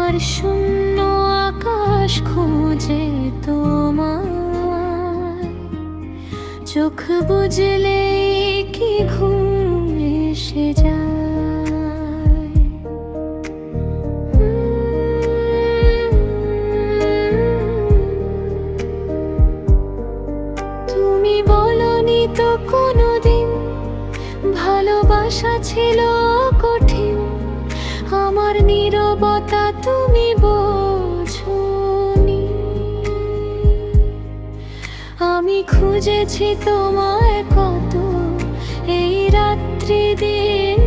আমার শূন্য আকাশ খুঁজে তোমায়, চোখ বুজলে কি ঘুম এসে যায়। তুমি বলনি তো কোনোদিন ভালোবাসা ছিল কঠিন, আমার নীরবতা তুমি বোঝনি। আমি খুঁজেছি তোমায় কত এই রাত্রি দিন